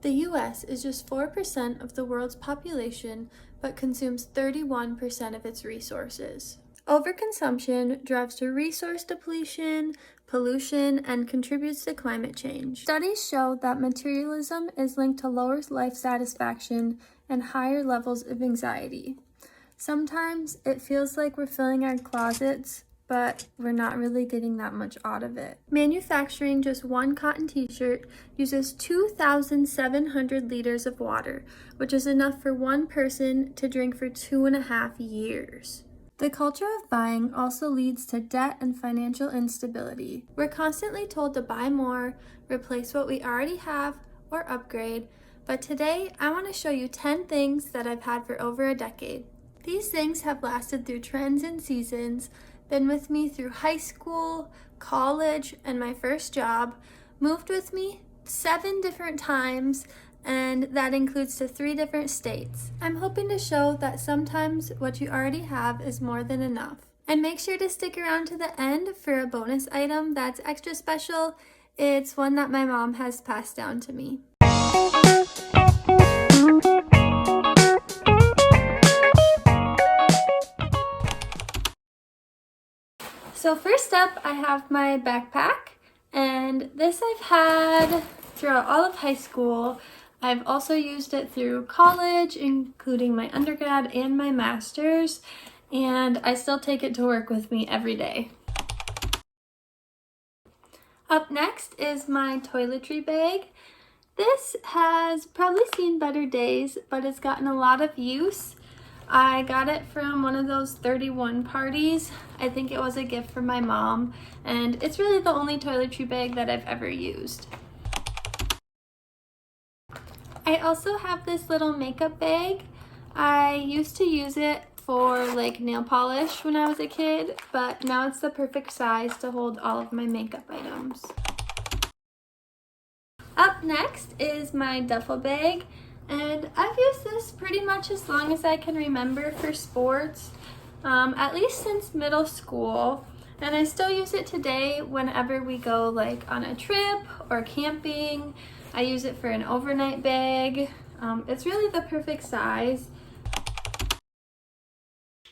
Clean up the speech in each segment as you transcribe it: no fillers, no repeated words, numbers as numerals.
The US is just 4% of the world's population, but consumes 31% of its resources. Overconsumption drives to resource depletion, pollution, and contributes to climate change. Studies show that materialism is linked to lower life satisfaction and higher levels of anxiety. Sometimes it feels like we're filling our closets, but we're not really getting that much out of it. Manufacturing just one cotton t-shirt uses 2,700 liters of water, which is enough for one person to drink for 2.5 years. The culture of buying also leads to debt and financial instability. We're constantly told to buy more, replace what we already have, or upgrade, but today I want to show you 10 things that I've had for over a decade. These things have lasted through trends and seasons, been with me through high school, college, and my first job, moved with me 7 different times, and that includes to 3 different states. I'm hoping to show that sometimes what you already have is more than enough. And make sure to stick around to the end for a bonus item that's extra special. It's one that my mom has passed down to me. So first up, I have my backpack, and this I've had throughout all of high school. I've also used it through college, including my undergrad and my master's, and I still take it to work with me every day. Up next is my toiletry bag. This has probably seen better days, but it's gotten a lot of use. I got it from one of those 31 parties. I think it was a gift from my mom, and it's really the only toiletry bag that I've ever used. I also have this little makeup bag. I used to use it for like nail polish when I was a kid, but now it's the perfect size to hold all of my makeup items. Up next is my duffel bag. And I've used this pretty much as long as I can remember for sports, at least since middle school. And I still use it today whenever we go like on a trip or camping. I use it for an overnight bag. It's really the perfect size.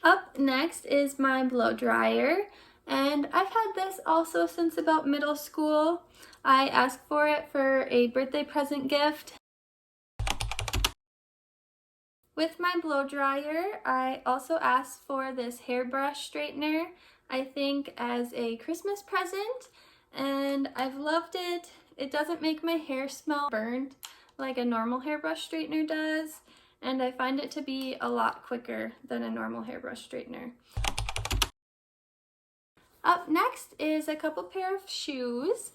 Up next is my blow dryer. And I've had this also since about middle school. I asked for it for a birthday present gift. With my blow dryer, I also asked for this hairbrush straightener, I think as a Christmas present, and I've loved it. It doesn't make my hair smell burnt like a normal hairbrush straightener does, and I find it to be a lot quicker than a normal hairbrush straightener. Up next is a couple pair of shoes.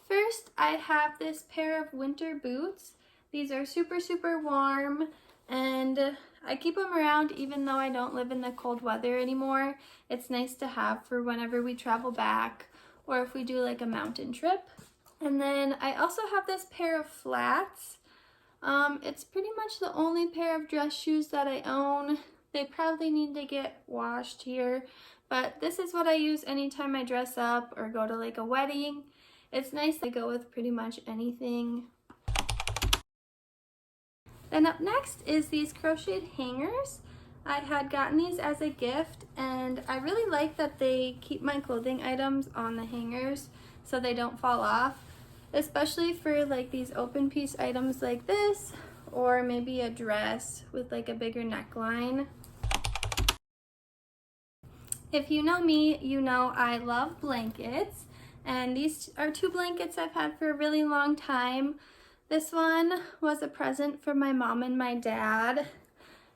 First, I have this pair of winter boots. These are super warm, and I keep them around even though I don't live in the cold weather anymore. It's nice to have for whenever we travel back or if we do like a mountain trip. And then I also have this pair of flats. It's pretty much the only pair of dress shoes that I own. They probably need to get washed here, but this is what I use anytime I dress up or go to like a wedding. It's nice to go with pretty much anything. Then up next is these crocheted hangers. I had gotten these as a gift, and I really like that they keep my clothing items on the hangers so they don't fall off, especially for like these open piece items like this, or maybe a dress with like a bigger neckline. If you know me, you know I love blankets, and these are 2 blankets I've had for a really long time. This one was a present from my mom and my dad,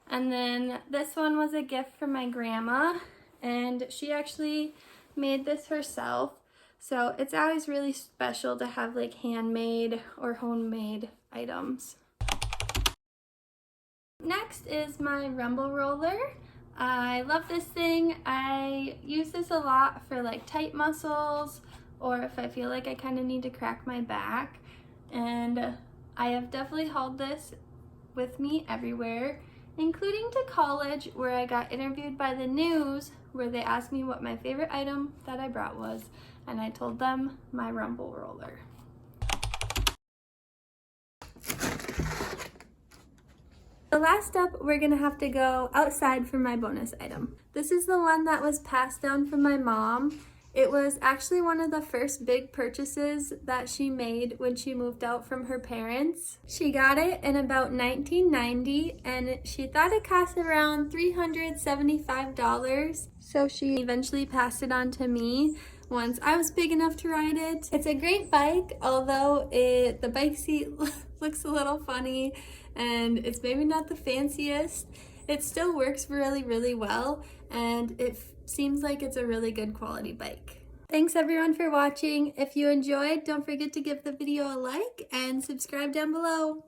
and then this one was a gift from my grandma, and she actually made this herself. So it's always really special to have like handmade or homemade items. Next is my rumble roller. I love this thing. I use this a lot for like tight muscles, or if I feel like I kind of need to crack my back. And I have definitely hauled this with me everywhere, including to college, where I got interviewed by the news, where they asked me what my favorite item that I brought was, and I told them my rumble roller. The last step, we're gonna have to go outside for my bonus item. This is the one that was passed down from my mom. It was actually one of the first big purchases that she made when she moved out from her parents. She got it in about 1990 and she thought it cost around $375. So she eventually passed it on to me once I was big enough to ride it. It's a great bike, although the bike seat looks a little funny and it's maybe not the fanciest. It still works really, really well, and it seems like it's a really good quality bike. Thanks everyone for watching. If you enjoyed, don't forget to give the video a like and subscribe down below.